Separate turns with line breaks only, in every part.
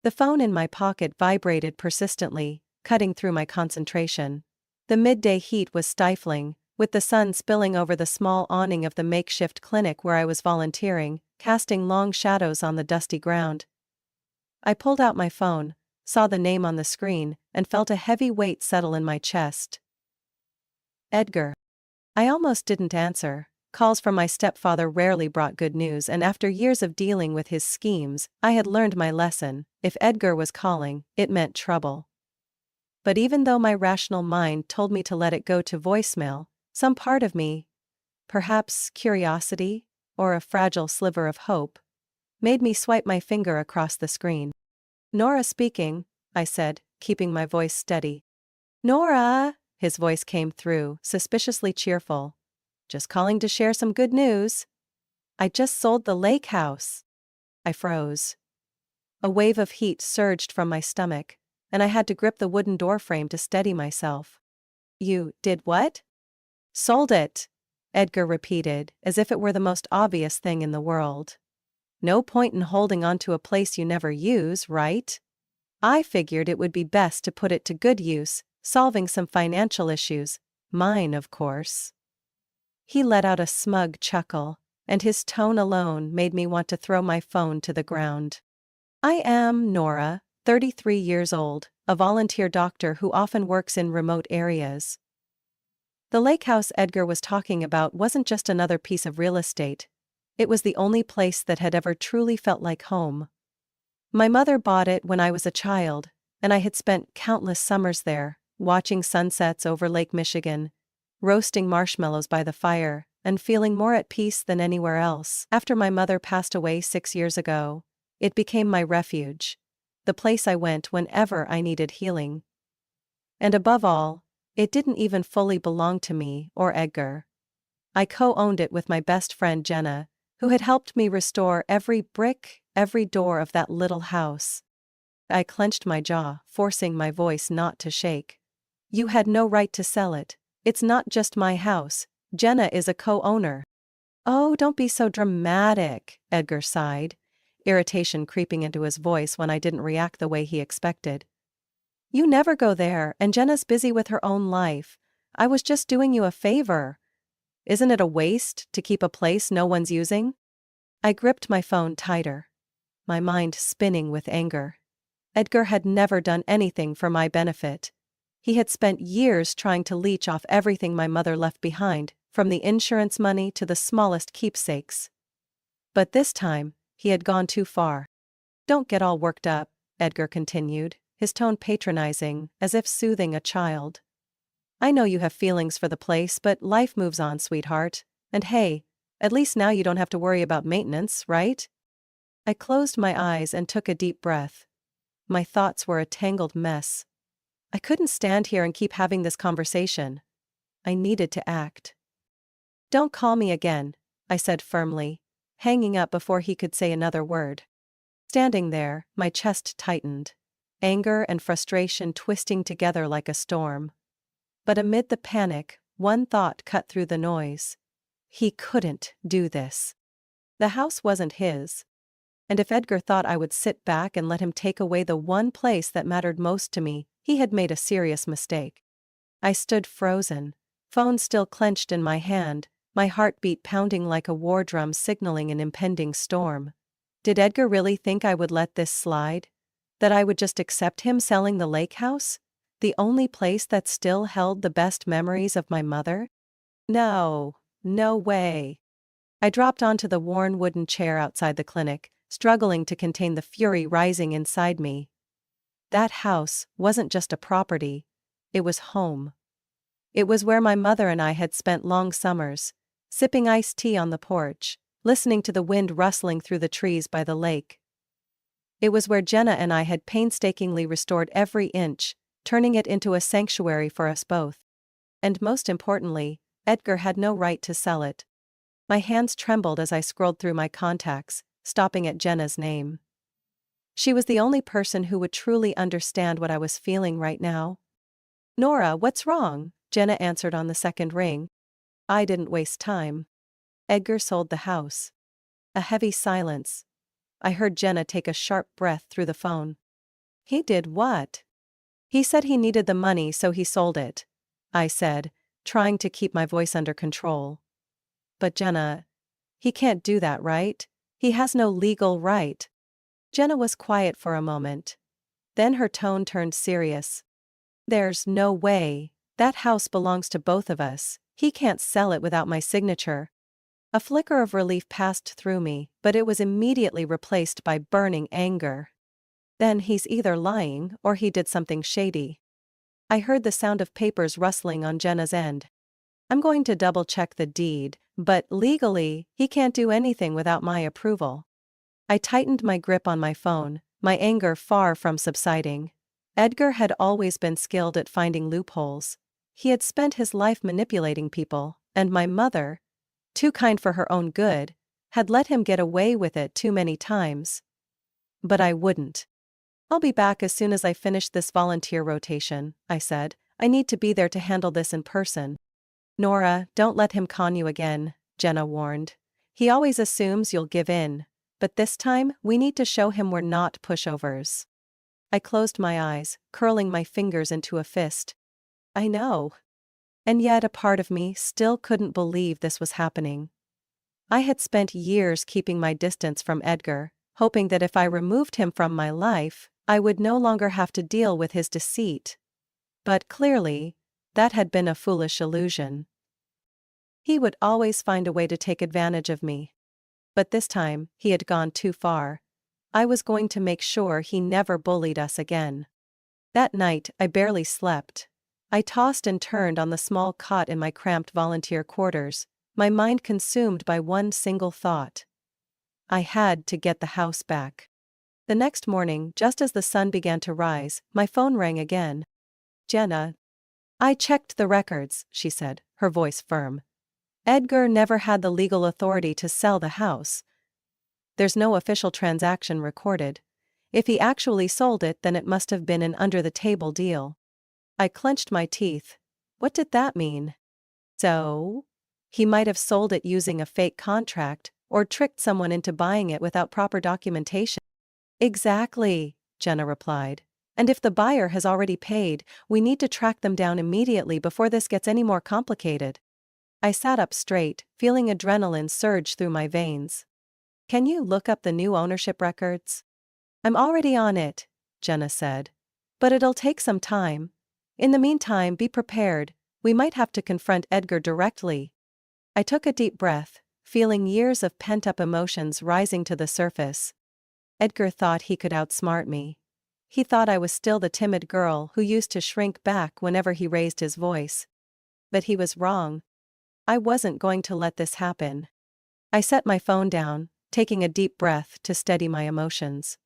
The phone in my pocket vibrated persistently, cutting through my concentration. The midday heat was stifling, with the sun spilling over the small awning of the makeshift clinic where I was volunteering, casting long shadows on the dusty ground. I pulled out my phone, saw the name on the screen, and felt a heavy weight settle in my chest. Edgar. I almost didn't answer. Calls from my stepfather rarely brought good news, and after years of dealing with his schemes, I had learned my lesson. If Edgar was calling, it meant trouble. But even though my rational mind told me to let it go to voicemail, some part of me, perhaps curiosity, or a fragile sliver of hope, made me swipe my finger across the screen. "Nora speaking," I said, keeping my voice steady. "Nora!" His voice came through, suspiciously cheerful. "Just calling to share some good news. I just sold the lake house." I froze. A wave of heat surged from my stomach, and I had to grip the wooden doorframe to steady myself. "You did what?" "Sold it," Edgar repeated, as if it were the most obvious thing in the world. "No point in holding on to a place you never use, right? I figured it would be best to put it to good use, solving some financial issues, mine of course." He let out a smug chuckle, and his tone alone made me want to throw my phone to the ground. "I am Nora, 33 years old, a volunteer doctor who often works in remote areas." The lake house Edgar was talking about wasn't just another piece of real estate. It was the only place that had ever truly felt like home. My mother bought it when I was a child, and I had spent countless summers there, watching sunsets over Lake Michigan, roasting marshmallows by the fire, and feeling more at peace than anywhere else. After my mother passed away 6 years ago, it became my refuge, the place I went whenever I needed healing. And above all, it didn't even fully belong to me or Edgar. I co-owned it with my best friend Jenna, who had helped me restore every brick, every door of that little house. I clenched my jaw, forcing my voice not to shake. "You had no right to sell it. It's not just my house. Jenna is a co-owner." "Oh, don't be so dramatic," Edgar sighed, irritation creeping into his voice when I didn't react the way he expected. "You never go there, and Jenna's busy with her own life. I was just doing you a favor. Isn't it a waste to keep a place no one's using?" I gripped my phone tighter, my mind spinning with anger. Edgar had never done anything for my benefit. He had spent years trying to leech off everything my mother left behind, from the insurance money to the smallest keepsakes. But this time, he had gone too far. "Don't get all worked up," Edgar continued, his tone patronizing, as if soothing a child. "I know you have feelings for the place, but life moves on, sweetheart. And hey, at least now you don't have to worry about maintenance, right?" I closed my eyes and took a deep breath. My thoughts were a tangled mess. I couldn't stand here and keep having this conversation. I needed to act. "Don't call me again," I said firmly, hanging up before he could say another word. Standing there, my chest tightened, anger and frustration twisting together like a storm. But amid the panic, one thought cut through the noise. He couldn't do this. The house wasn't his. And if Edgar thought I would sit back and let him take away the one place that mattered most to me, he had made a serious mistake. I stood frozen, phone still clenched in my hand, my heartbeat pounding like a war drum signaling an impending storm. Did Edgar really think I would let this slide? That I would just accept him selling the lake house? The only place that still held the best memories of my mother? No, no way. I dropped onto the worn wooden chair outside the clinic, struggling to contain the fury rising inside me. That house wasn't just a property, it was home. It was where my mother and I had spent long summers, sipping iced tea on the porch, listening to the wind rustling through the trees by the lake. It was where Jenna and I had painstakingly restored every inch, turning it into a sanctuary for us both. And most importantly, Edgar had no right to sell it. My hands trembled as I scrolled through my contacts, stopping at Jenna's name. She was the only person who would truly understand what I was feeling right now. "Nora, what's wrong?" Jenna answered on the second ring. I didn't waste time. "Edgar sold the house." A heavy silence. I heard Jenna take a sharp breath through the phone. He did what? He said he needed the money so he sold it, I said, trying to keep my voice under control. But Jenna, he can't do that, right? He has no legal right. Jenna was quiet for a moment. Then her tone turned serious. There's no way. That house belongs to both of us. He can't sell it without my signature. A flicker of relief passed through me, but it was immediately replaced by burning anger. Then he's either lying or he did something shady. I heard the sound of papers rustling on Jenna's end. I'm going to double-check the deed, but legally, he can't do anything without my approval. I tightened my grip on my phone, my anger far from subsiding. Edgar had always been skilled at finding loopholes. He had spent his life manipulating people, and my mother, too kind for her own good, had let him get away with it too many times. But I wouldn't. I'll be back as soon as I finish this volunteer rotation, I said. I need to be there to handle this in person. Nora, don't let him con you again, Jenna warned. He always assumes you'll give in, but this time we need to show him we're not pushovers. I closed my eyes, curling my fingers into a fist. I know. And yet a part of me still couldn't believe this was happening. I had spent years keeping my distance from Edgar, hoping that if I removed him from my life, I would no longer have to deal with his deceit. But clearly, that had been a foolish illusion. He would always find a way to take advantage of me. But this time, he had gone too far. I was going to make sure he never bullied us again. That night, I barely slept. I tossed and turned on the small cot in my cramped volunteer quarters, my mind consumed by one single thought. I had to get the house back. The next morning, just as the sun began to rise, my phone rang again. Jenna. I checked the records, she said, her voice firm. Edgar never had the legal authority to sell the house. There's no official transaction recorded. If he actually sold it, then it must have been an under-the-table deal. I clenched my teeth. What did that mean? So? He might have sold it using a fake contract, or tricked someone into buying it without proper documentation. Exactly, Jenna replied. And if the buyer has already paid, we need to track them down immediately before this gets any more complicated. I sat up straight, feeling adrenaline surge through my veins. Can you look up the new ownership records? I'm already on it, Jenna said. But it'll take some time. In the meantime, be prepared. We might have to confront Edgar directly. I took a deep breath, feeling years of pent-up emotions rising to the surface. Edgar thought he could outsmart me. He thought I was still the timid girl who used to shrink back whenever he raised his voice. But he was wrong. I wasn't going to let this happen. I set my phone down, taking a deep breath to steady my emotions.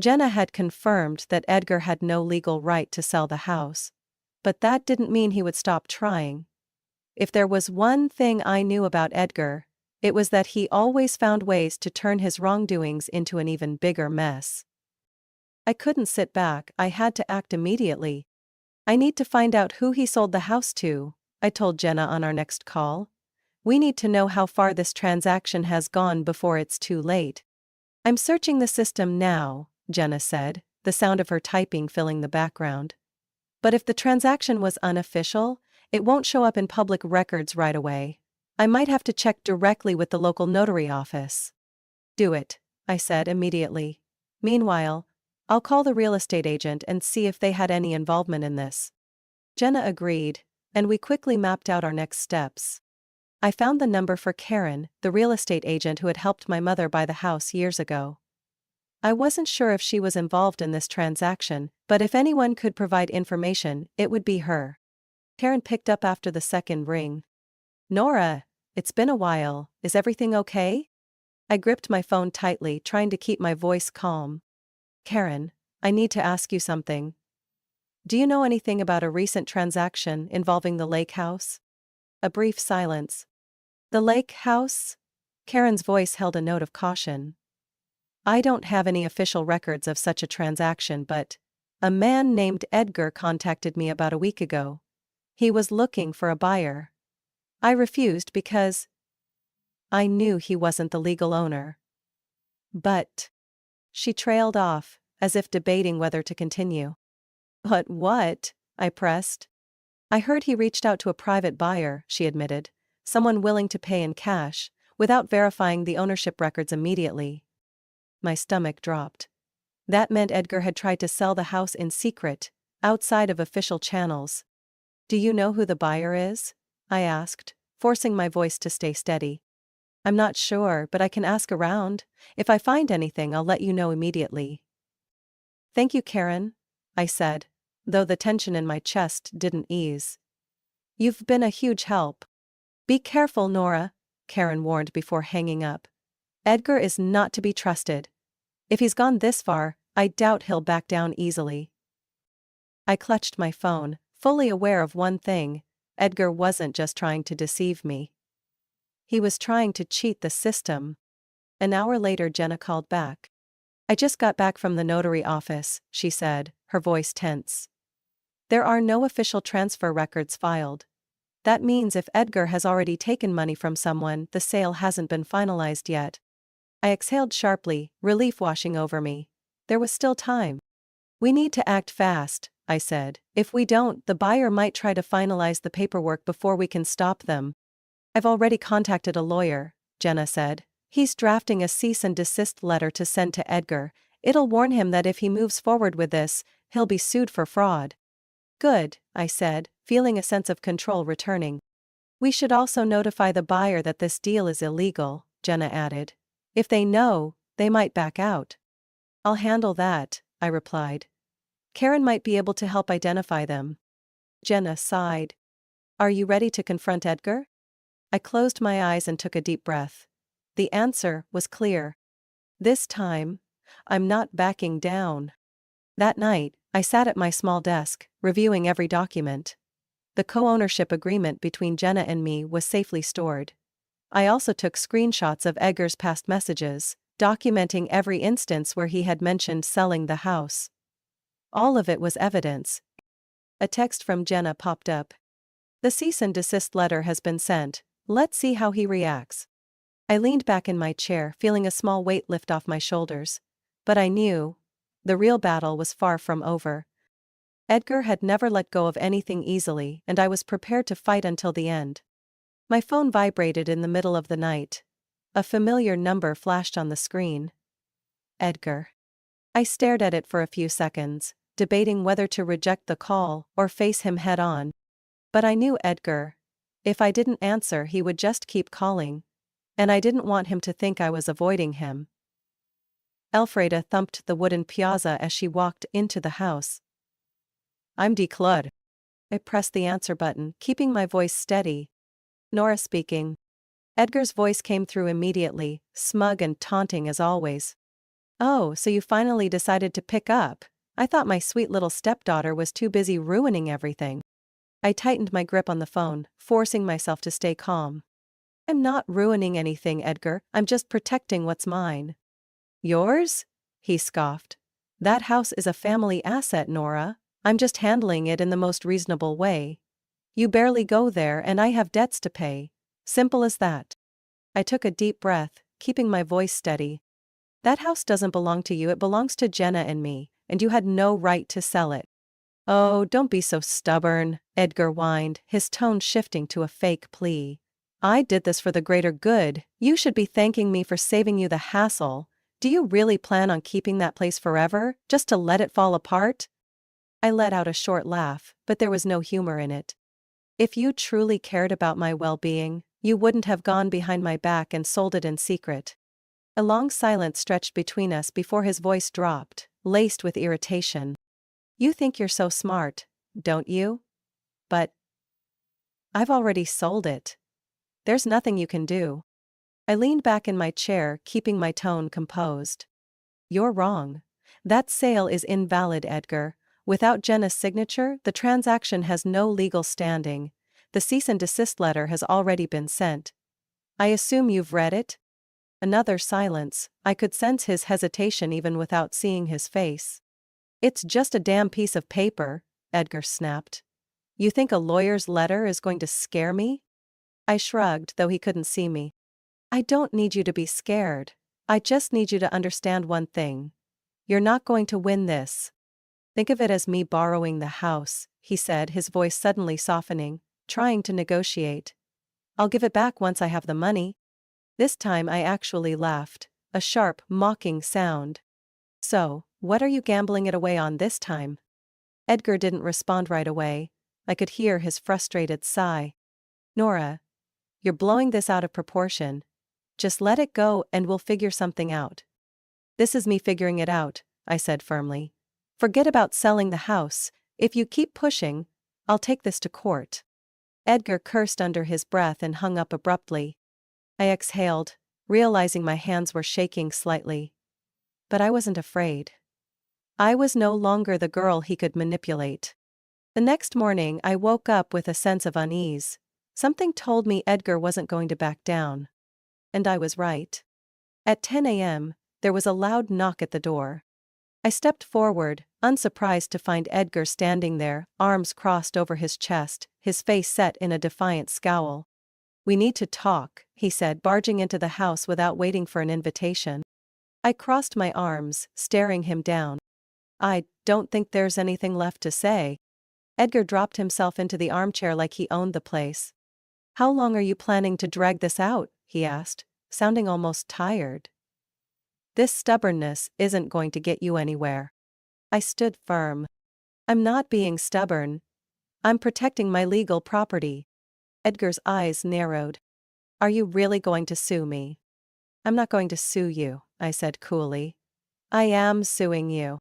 Jenna had confirmed that Edgar had no legal right to sell the house. But that didn't mean he would stop trying. If there was one thing I knew about Edgar, it was that he always found ways to turn his wrongdoings into an even bigger mess. I couldn't sit back, I had to act immediately. I need to find out who he sold the house to, I told Jenna on our next call. We need to know how far this transaction has gone before it's too late. I'm searching the system now, Jenna said, the sound of her typing filling the background. But if the transaction was unofficial, it won't show up in public records right away. I might have to check directly with the local notary office. Do it, I said immediately. Meanwhile, I'll call the real estate agent and see if they had any involvement in this. Jenna agreed, and we quickly mapped out our next steps. I found the number for Karen, the real estate agent who had helped my mother buy the house years ago. I wasn't sure if she was involved in this transaction, but if anyone could provide information, it would be her. Karen picked up after the second ring. Nora, it's been a while, is everything okay? I gripped my phone tightly, trying to keep my voice calm. Karen, I need to ask you something. Do you know anything about a recent transaction involving the lake house? A brief silence. The lake house? Karen's voice held a note of caution. I don't have any official records of such a transaction, but a man named Edgar contacted me about a week ago. He was looking for a buyer. I refused because I knew he wasn't the legal owner. But she trailed off, as if debating whether to continue. "But what?" I pressed. "I heard he reached out to a private buyer," she admitted. "Someone willing to pay in cash, without verifying the ownership records immediately." My stomach dropped. That meant Edgar had tried to sell the house in secret, outside of official channels. "Do you know who the buyer is?" I asked, forcing my voice to stay steady. "I'm not sure, but I can ask around. If I find anything, I'll let you know immediately." "Thank you, Karen," I said, though the tension in my chest didn't ease. "You've been a huge help." "Be careful, Nora," Karen warned before hanging up. "Edgar is not to be trusted. If he's gone this far, I doubt he'll back down easily." I clutched my phone, fully aware of one thing: Edgar wasn't just trying to deceive me. He was trying to cheat the system. An hour later, Jenna called back. "I just got back from the notary office," she said, her voice tense. "There are no official transfer records filed. That means if Edgar has already taken money from someone, the sale hasn't been finalized yet." I exhaled sharply, relief washing over me. There was still time. "We need to act fast," I said. "If we don't, the buyer might try to finalize the paperwork before we can stop them." "I've already contacted a lawyer," Jenna said. "He's drafting a cease and desist letter to send to Edgar. It'll warn him that if he moves forward with this, he'll be sued for fraud." "Good," I said, feeling a sense of control returning. "We should also notify the buyer that this deal is illegal," Jenna added. "If they know, they might back out." "I'll handle that," I replied. "Karen might be able to help identify them." Jenna sighed. "Are you ready to confront Edgar?" I closed my eyes and took a deep breath. The answer was clear. This time, I'm not backing down. That night, I sat at my small desk, reviewing every document. The co-ownership agreement between Jenna and me was safely stored. I also took screenshots of Edgar's past messages, documenting every instance where he had mentioned selling the house. All of it was evidence. A text from Jenna popped up. "The cease and desist letter has been sent. Let's see how he reacts." I leaned back in my chair, feeling a small weight lift off my shoulders. But I knew the real battle was far from over. Edgar had never let go of anything easily, and I was prepared to fight until the end. My phone vibrated in the middle of the night. A familiar number flashed on the screen. Edgar. I stared at it for a few seconds, debating whether to reject the call or face him head on. But I knew Edgar. If I didn't answer, he would just keep calling. And I didn't want him to think I was avoiding him. Elfreda thumped the wooden piazza as she walked into the house. "I'm declud." I pressed the answer button, keeping my voice steady. "Nora speaking." Edgar's voice came through immediately, smug and taunting as always. "Oh, so you finally decided to pick up. I thought my sweet little stepdaughter was too busy ruining everything." I tightened my grip on the phone, forcing myself to stay calm. "I'm not ruining anything, Edgar, I'm just protecting what's mine." "Yours?" he scoffed. "That house is a family asset, Nora. I'm just handling it in the most reasonable way. You barely go there and I have debts to pay. Simple as that." I took a deep breath, keeping my voice steady. "That house doesn't belong to you, it belongs to Jenna and me, and you had no right to sell it." "Oh, don't be so stubborn," Edgar whined, his tone shifting to a fake plea. "I did this for the greater good. You should be thanking me for saving you the hassle. Do you really plan on keeping that place forever, just to let it fall apart?" I let out a short laugh, but there was no humor in it. "If you truly cared about my well-being, you wouldn't have gone behind my back and sold it in secret." A long silence stretched between us before his voice dropped, laced with irritation. "You think you're so smart, don't you? But I've already sold it. There's nothing you can do." I leaned back in my chair, keeping my tone composed. "You're wrong. That sale is invalid, Edgar. Without Jenna's signature, the transaction has no legal standing. The cease and desist letter has already been sent. I assume you've read it?" Another silence. I could sense his hesitation even without seeing his face. "It's just a damn piece of paper," Edgar snapped. "You think a lawyer's letter is going to scare me?" I shrugged, though he couldn't see me. "I don't need you to be scared. I just need you to understand one thing. You're not going to win this. Think of it as me borrowing the house, he said, his voice suddenly softening, trying to negotiate. I'll give it back once I have the money. This time I actually laughed, a sharp, mocking sound. So, what are you gambling it away on this time? Edgar didn't respond right away. I could hear his frustrated sigh. Nora, you're blowing this out of proportion. Just let it go and we'll figure something out. This is me figuring it out, I said firmly. Forget about selling the house. If you keep pushing, I'll take this to court. Edgar cursed under his breath and hung up abruptly. I exhaled, realizing my hands were shaking slightly. But I wasn't afraid. I was no longer the girl he could manipulate. The next morning I woke up with a sense of unease. Something told me Edgar wasn't going to back down. And I was right. At 10 a.m., there was a loud knock at the door. I stepped forward, unsurprised to find Edgar standing there, arms crossed over his chest, his face set in a defiant scowl. We need to talk, he said, barging into the house without waiting for an invitation. I crossed my arms, staring him down. I don't think there's anything left to say. Edgar dropped himself into the armchair like he owned the place. How long are you planning to drag this out? He asked, sounding almost tired. This stubbornness isn't going to get you anywhere. I stood firm. I'm not being stubborn. I'm protecting my legal property. Edgar's eyes narrowed. Are you really going to sue me? I'm not going to sue you, I said coolly. I am suing you.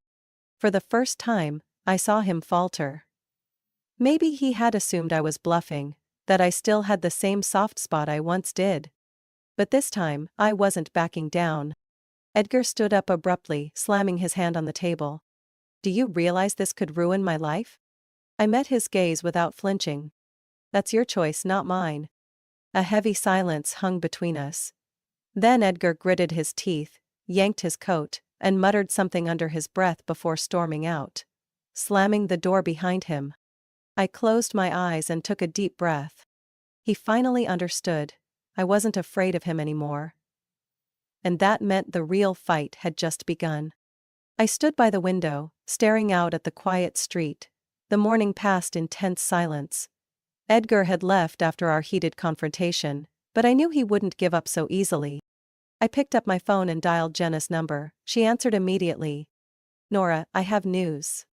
For the first time, I saw him falter. Maybe he had assumed I was bluffing, that I still had the same soft spot I once did. But this time, I wasn't backing down. Edgar stood up abruptly, slamming his hand on the table. Do you realize this could ruin my life? I met his gaze without flinching. That's your choice, not mine. A heavy silence hung between us. Then Edgar gritted his teeth, yanked his coat, and muttered something under his breath before storming out, slamming the door behind him. I closed my eyes and took a deep breath. He finally understood. I wasn't afraid of him anymore. And that meant the real fight had just begun. I stood by the window, staring out at the quiet street. The morning passed in tense silence. Edgar had left after our heated confrontation, but I knew he wouldn't give up so easily. I picked up my phone and dialed Jenna's number. She answered immediately. Nora, I have news.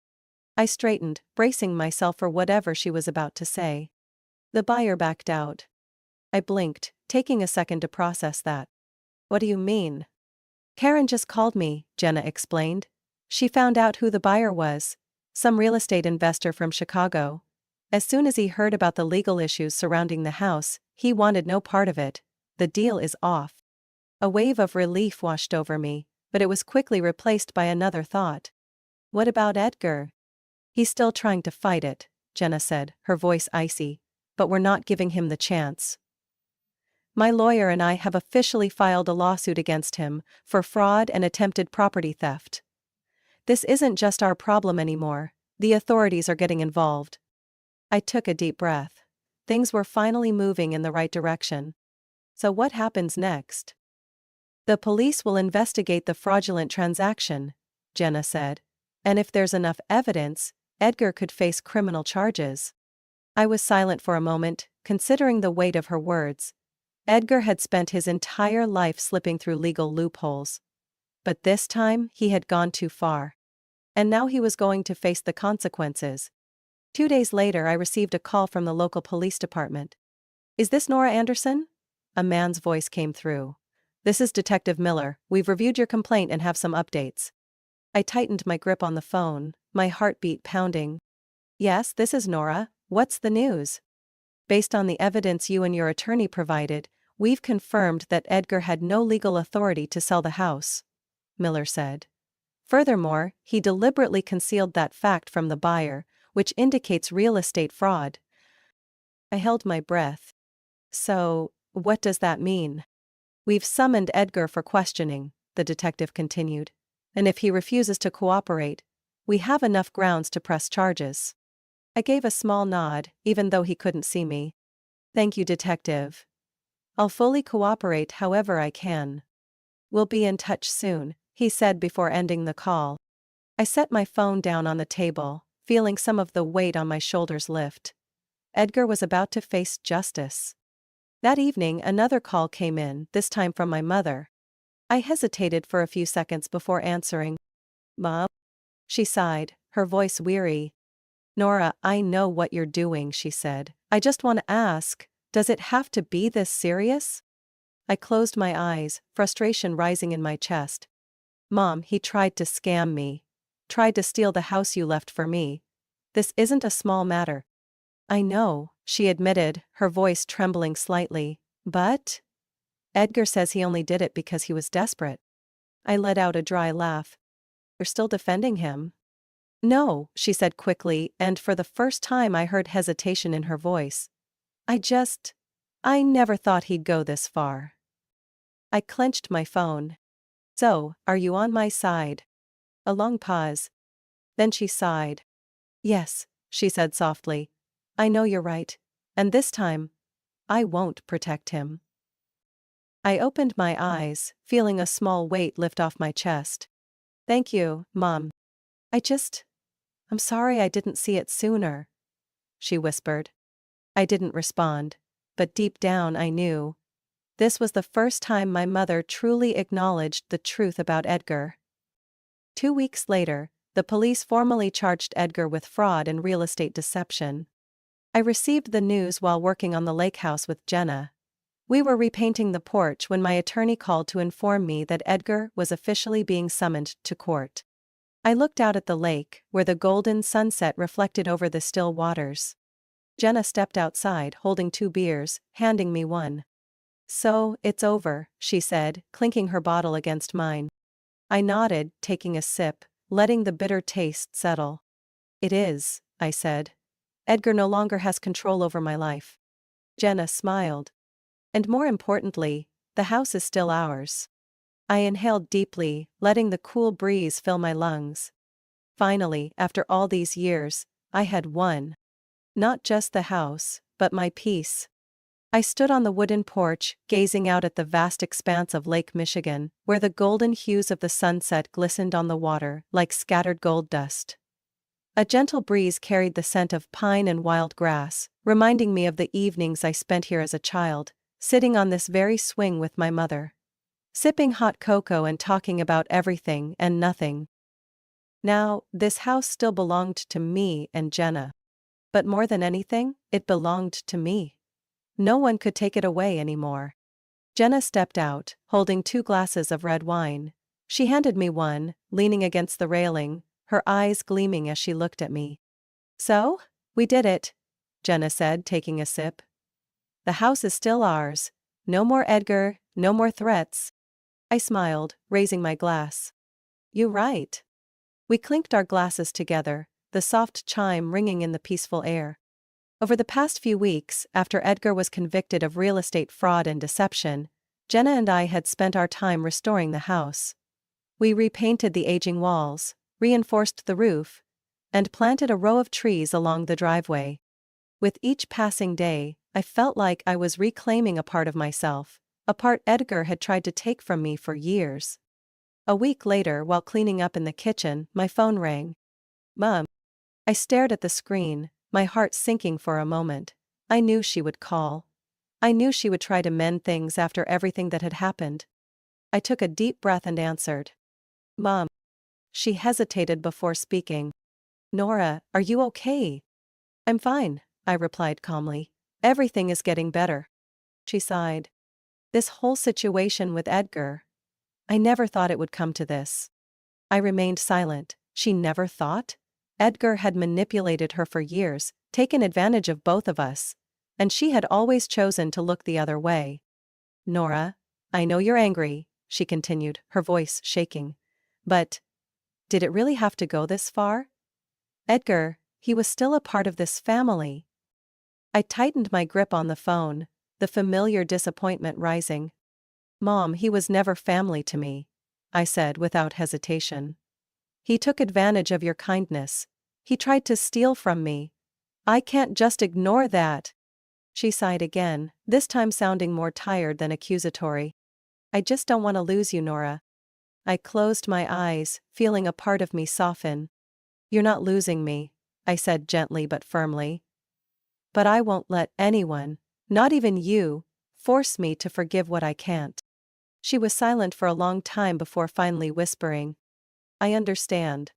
I straightened, bracing myself for whatever she was about to say. The buyer backed out. I blinked, taking a second to process that. What do you mean? Karen just called me, Jenna explained. She found out who the buyer was. Some real estate investor from Chicago. As soon as he heard about the legal issues surrounding the house, he wanted no part of it. The deal is off. A wave of relief washed over me, but it was quickly replaced by another thought. What about Edgar? He's still trying to fight it, Jenna said, her voice icy. But we're not giving him the chance. My lawyer and I have officially filed a lawsuit against him for fraud and attempted property theft. This isn't just our problem anymore. The authorities are getting involved. I took a deep breath. Things were finally moving in the right direction. So what happens next? The police will investigate the fraudulent transaction, Jenna said. And if there's enough evidence, Edgar could face criminal charges. I was silent for a moment, considering the weight of her words. Edgar had spent his entire life slipping through legal loopholes. But this time, he had gone too far. And now he was going to face the consequences. 2 days later, I received a call from the local police department. Is this Nora Anderson? A man's voice came through. This is Detective Miller. We've reviewed your complaint and have some updates. I tightened my grip on the phone, my heartbeat pounding. Yes, this is Nora. What's the news? Based on the evidence you and your attorney provided, we've confirmed that Edgar had no legal authority to sell the house, Miller said. Furthermore, he deliberately concealed that fact from the buyer, which indicates real estate fraud. I held my breath. So, what does that mean? We've summoned Edgar for questioning, the detective continued. And if he refuses to cooperate, we have enough grounds to press charges. I gave a small nod, even though he couldn't see me. Thank you, detective. I'll fully cooperate however I can. We'll be in touch soon, he said before ending the call. I set my phone down on the table, feeling some of the weight on my shoulders lift. Edgar was about to face justice. That evening, another call came in, this time from my mother. I hesitated for a few seconds before answering. "Mom?" She sighed, her voice weary. "Nora, I know what you're doing," she said. "I just want to ask, does it have to be this serious?" I closed my eyes, frustration rising in my chest. "Mom, he tried to scam me. Tried to steal the house you left for me. This isn't a small matter." "I know," she admitted, her voice trembling slightly. "But Edgar says he only did it because he was desperate." I let out a dry laugh. "You're still defending him?" "No," she said quickly, and for the first time I heard hesitation in her voice. I never thought he'd go this far." I clenched my phone. "So, are you on my side?" A long pause. Then she sighed. "Yes," she said softly. "I know you're right. And this time, I won't protect him." I opened my eyes, feeling a small weight lift off my chest. "Thank you, Mom. I'm sorry I didn't see it sooner," she whispered. I didn't respond, but deep down I knew. This was the first time my mother truly acknowledged the truth about Edgar. 2 weeks later, the police formally charged Edgar with fraud and real estate deception. I received the news while working on the lake house with Jenna. We were repainting the porch when my attorney called to inform me that Edgar was officially being summoned to court. I looked out at the lake, where the golden sunset reflected over the still waters. Jenna stepped outside holding 2 beers, handing me one. "So, it's over," she said, clinking her bottle against mine. I nodded, taking a sip, letting the bitter taste settle. "It is," I said. "Edgar no longer has control over my life." Jenna smiled. "And more importantly, the house is still ours." I inhaled deeply, letting the cool breeze fill my lungs. Finally, after all these years, I had won. Not just the house, but my peace. I stood on the wooden porch, gazing out at the vast expanse of Lake Michigan, where the golden hues of the sunset glistened on the water like scattered gold dust. A gentle breeze carried the scent of pine and wild grass, reminding me of the evenings I spent here as a child, sitting on this very swing with my mother, sipping hot cocoa and talking about everything and nothing. Now, this house still belonged to me and Jenna. But more than anything, it belonged to me. No one could take it away anymore. Jenna stepped out, holding 2 glasses of red wine. She handed me one, leaning against the railing, her eyes gleaming as she looked at me. "So, we did it," Jenna said, taking a sip. "The house is still ours. No more Edgar, no more threats." I smiled, raising my glass. "You right." We clinked our glasses together, the soft chime ringing in the peaceful air. Over the past few weeks, after Edgar was convicted of real estate fraud and deception, Jenna and I had spent our time restoring the house. We repainted the aging walls, reinforced the roof, and planted a row of trees along the driveway. With each passing day, I felt like I was reclaiming a part of myself, a part Edgar had tried to take from me for years. A week later, while cleaning up in the kitchen, my phone rang. "Mom." I stared at the screen, my heart sinking for a moment. I knew she would call. I knew she would try to mend things after everything that had happened. I took a deep breath and answered. "Mom." She hesitated before speaking. "Nora, are you okay?" "I'm fine," I replied calmly. "Everything is getting better." She sighed. This whole situation with Edgar. I never thought it would come to this. I remained silent. She never thought? Edgar had manipulated her for years, taken advantage of both of us, and she had always chosen to look the other way. "Nora, I know you're angry," she continued, her voice shaking. "But did it really have to go this far? Edgar, he was still a part of this family." I tightened my grip on the phone, the familiar disappointment rising. "Mom, he was never family to me," I said without hesitation. "He took advantage of your kindness. He tried to steal from me. I can't just ignore that." She sighed again, this time sounding more tired than accusatory. "I just don't want to lose you, Nora." I closed my eyes, feeling a part of me soften. "You're not losing me," I said gently but firmly. "But I won't let anyone, not even you, force me to forgive what I can't." She was silent for a long time before finally whispering, "I understand.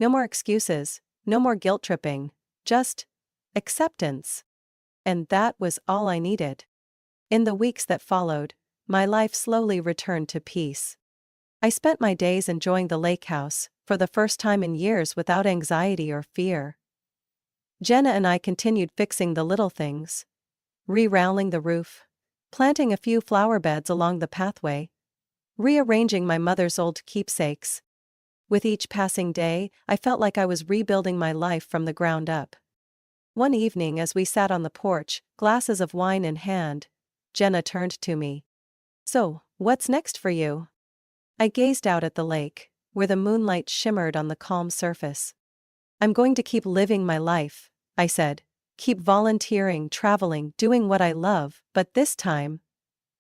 No more excuses, no more guilt tripping, just acceptance." And that was all I needed. In the weeks that followed, my life slowly returned to peace. I spent my days enjoying the lake house, for the first time in years without anxiety or fear. Jenna and I continued fixing the little things. Re-rounding the roof, planting a few flower beds along the pathway, rearranging my mother's old keepsakes. With each passing day, I felt like I was rebuilding my life from the ground up. One evening as we sat on the porch, glasses of wine in hand, Jenna turned to me. "So, what's next for you?" I gazed out at the lake, where the moonlight shimmered on the calm surface. "I'm going to keep living my life," I said. "Keep volunteering, traveling, doing what I love, but this time,"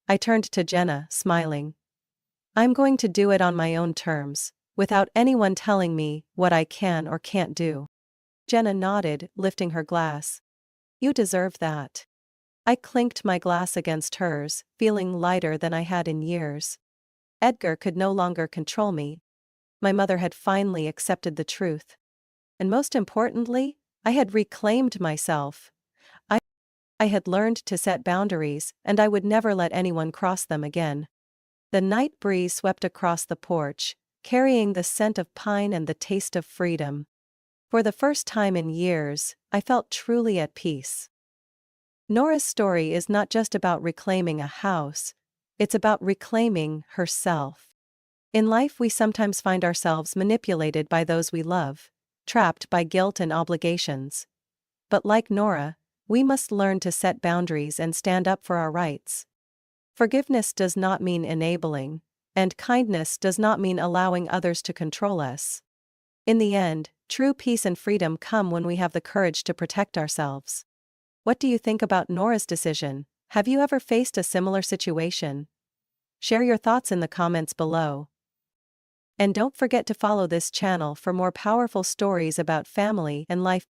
I turned to Jenna, smiling, "I'm going to do it on my own terms, without anyone telling me what I can or can't do." Jenna nodded, lifting her glass. "You deserve that." I clinked my glass against hers, feeling lighter than I had in years. Edgar could no longer control me. My mother had finally accepted the truth. And most importantly, I had reclaimed myself. I, I had learned to set boundaries, and I would never let anyone cross them again. The night breeze swept across the porch, carrying the scent of pine and the taste of freedom. For the first time in years, I felt truly at peace. Nora's story is not just about reclaiming a house, it's about reclaiming herself. In life, we sometimes find ourselves manipulated by those we love, trapped by guilt and obligations. But like Nora, we must learn to set boundaries and stand up for our rights. Forgiveness does not mean enabling, and kindness does not mean allowing others to control us. In the end, true peace and freedom come when we have the courage to protect ourselves. What do you think about Nora's decision? Have you ever faced a similar situation? Share your thoughts in the comments below. And don't forget to follow this channel for more powerful stories about family and life.